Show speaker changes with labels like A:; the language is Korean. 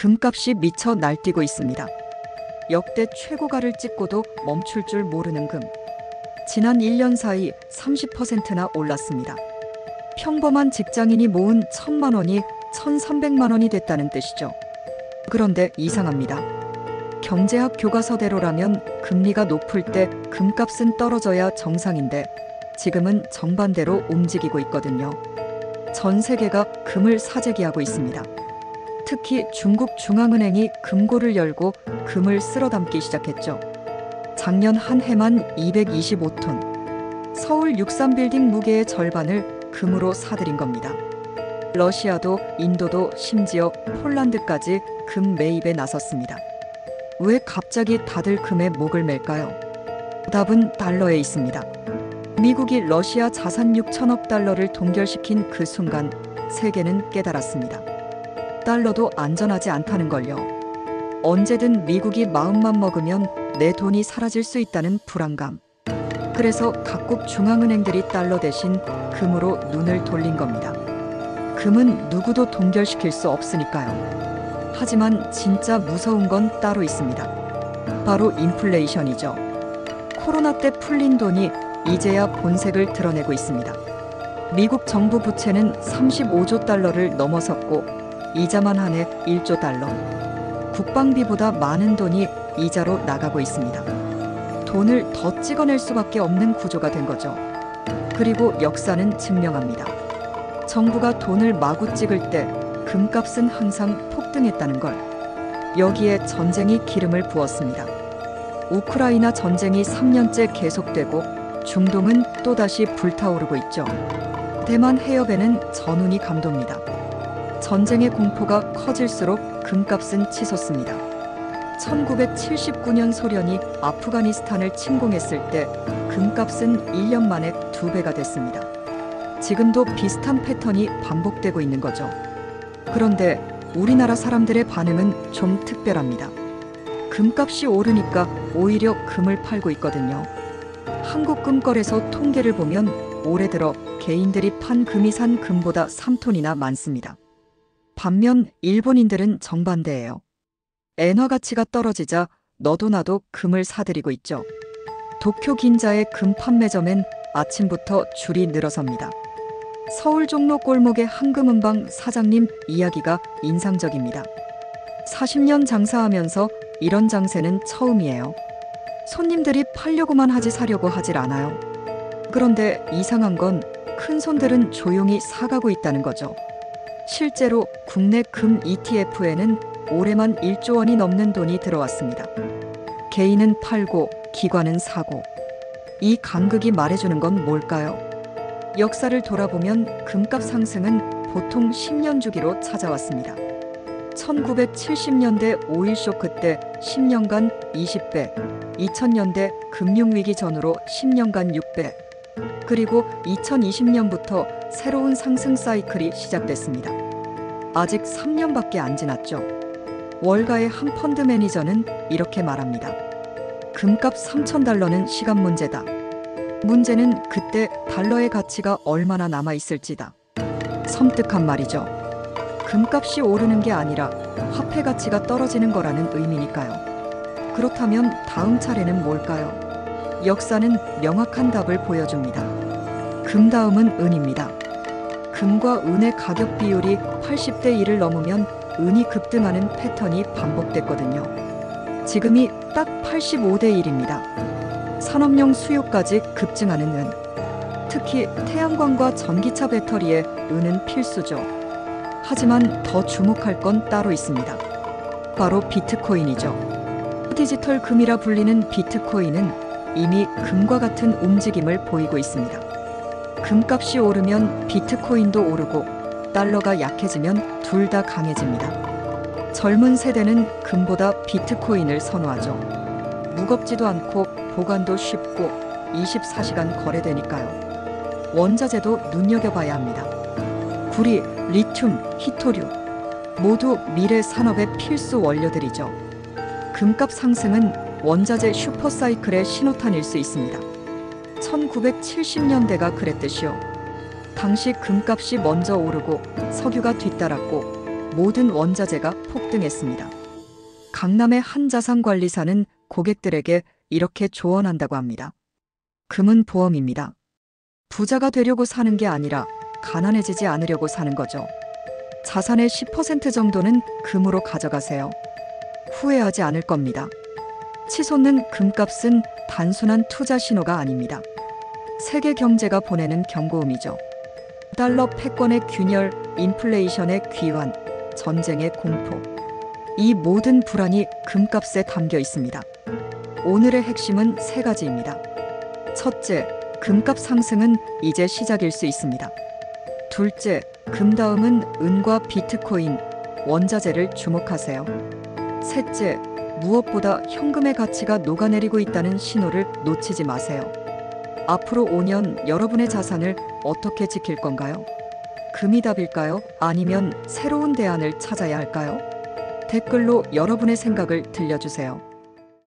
A: 금값이 미쳐 날뛰고 있습니다. 역대 최고가를 찍고도 멈출 줄 모르는 금. 지난 1년 사이 30%나 올랐습니다. 평범한 직장인이 모은 1,000만 원이 1,300만 원이 됐다는 뜻이죠. 그런데 이상합니다. 경제학 교과서대로라면 금리가 높을 때 금값은 떨어져야 정상인데 지금은 정반대로 움직이고 있거든요. 전 세계가 금을 사재기하고 있습니다. 특히 중국 중앙은행이 금고를 열고 금을 쓸어 담기 시작했죠. 작년 한 해만 225톤. 서울 63빌딩 무게의 절반을 금으로 사들인 겁니다. 러시아도 인도도 심지어 폴란드까지 금 매입에 나섰습니다. 왜 갑자기 다들 금에 목을 맬까요? 답은 달러에 있습니다. 미국이 러시아 자산 6천억 달러를 동결시킨 그 순간 세계는 깨달았습니다. 달러도 안전하지 않다는 걸요. 언제든 미국이 마음만 먹으면 내 돈이 사라질 수 있다는 불안감. 그래서 각국 중앙은행들이 달러 대신 금으로 눈을 돌린 겁니다. 금은 누구도 동결시킬 수 없으니까요. 하지만 진짜 무서운 건 따로 있습니다. 바로 인플레이션이죠. 코로나 때 풀린 돈이 이제야 본색을 드러내고 있습니다. 미국 정부 부채는 35조 달러를 넘어섰고 이자만 한 해 1조 달러. 국방비보다 많은 돈이 이자로 나가고 있습니다. 돈을 더 찍어낼 수밖에 없는 구조가 된 거죠. 그리고 역사는 증명합니다. 정부가 돈을 마구 찍을 때 금값은 항상 폭등했다는 걸. 여기에 전쟁이 기름을 부었습니다. 우크라이나 전쟁이 3년째 계속되고 중동은 또다시 불타오르고 있죠. 대만 해협에는 전운이 감돕니다. 전쟁의 공포가 커질수록 금값은 치솟습니다. 1979년 소련이 아프가니스탄을 침공했을 때 금값은 1년 만에 2배가 됐습니다. 지금도 비슷한 패턴이 반복되고 있는 거죠. 그런데 우리나라 사람들의 반응은 좀 특별합니다. 금값이 오르니까 오히려 금을 팔고 있거든요. 한국금거래소 통계를 보면 올해 들어 개인들이 판 금이 산 금보다 3톤이나 많습니다. 반면 일본인들은 정반대예요. 엔화 가치가 떨어지자 너도 나도 금을 사들이고 있죠. 도쿄 긴자의 금 판매점엔 아침부터 줄이 늘어섭니다. 서울 종로 골목의 한금은방 사장님 이야기가 인상적입니다. 40년 장사하면서 이런 장세는 처음이에요. 손님들이 팔려고만 하지 사려고 하질 않아요. 그런데 이상한 건 큰 손들은 조용히 사가고 있다는 거죠. 실제로 국내 금 ETF에는 올해만 1조 원이 넘는 돈이 들어왔습니다. 개인은 팔고 기관은 사고. 이 간극이 말해주는 건 뭘까요? 역사를 돌아보면 금값 상승은 보통 10년 주기로 찾아왔습니다. 1970년대 오일 쇼크 때 10년간 20배, 2000년대 금융위기 전후로 10년간 6배, 그리고 2020년부터 새로운 상승 사이클이 시작됐습니다. 아직 3년밖에 안 지났죠. 월가의 한 펀드 매니저는 이렇게 말합니다. 금값 3,000달러는 시간 문제다. 문제는 그때 달러의 가치가 얼마나 남아있을지다. 섬뜩한 말이죠. 금값이 오르는 게 아니라 화폐 가치가 떨어지는 거라는 의미니까요. 그렇다면 다음 차례는 뭘까요? 역사는 명확한 답을 보여줍니다. 금 다음은 은입니다. 금과 은의 가격 비율이 80대 1을 넘으면 은이 급등하는 패턴이 반복됐거든요. 지금이 딱 85대 1입니다. 산업용 수요까지 급증하는 은. 특히 태양광과 전기차 배터리에 은은 필수죠. 하지만 더 주목할 건 따로 있습니다. 바로 비트코인이죠. 디지털 금이라 불리는 비트코인은 이미 금과 같은 움직임을 보이고 있습니다. 금값이 오르면 비트코인도 오르고 달러가 약해지면 둘 다 강해집니다. 젊은 세대는 금보다 비트코인을 선호하죠. 무겁지도 않고 보관도 쉽고 24시간 거래되니까요. 원자재도 눈여겨봐야 합니다. 구리, 리튬, 히토류 모두 미래 산업의 필수 원료들이죠. 금값 상승은 원자재 슈퍼사이클의 신호탄일 수 있습니다. 1970년대가 그랬듯이요. 당시 금값이 먼저 오르고 석유가 뒤따랐고 모든 원자재가 폭등했습니다. 강남의 한 자산관리사는 고객들에게 이렇게 조언한다고 합니다. 금은 보험입니다. 부자가 되려고 사는 게 아니라 가난해지지 않으려고 사는 거죠. 자산의 10% 정도는 금으로 가져가세요. 후회하지 않을 겁니다. 치솟는 금값은 단순한 투자 신호가 아닙니다. 세계 경제가 보내는 경고음이죠. 달러 패권의 균열, 인플레이션의 귀환, 전쟁의 공포. 이 모든 불안이 금값에 담겨 있습니다. 오늘의 핵심은 세 가지입니다. 첫째, 금값 상승은 이제 시작일 수 있습니다. 둘째, 금 다음은 은과 비트코인, 원자재를 주목하세요. 셋째, 무엇보다 현금의 가치가 녹아내리고 있다는 신호를 놓치지 마세요. 앞으로 5년 여러분의 자산을 어떻게 지킬 건가요? 금이 답일까요? 아니면 새로운 대안을 찾아야 할까요? 댓글로 여러분의 생각을 들려주세요.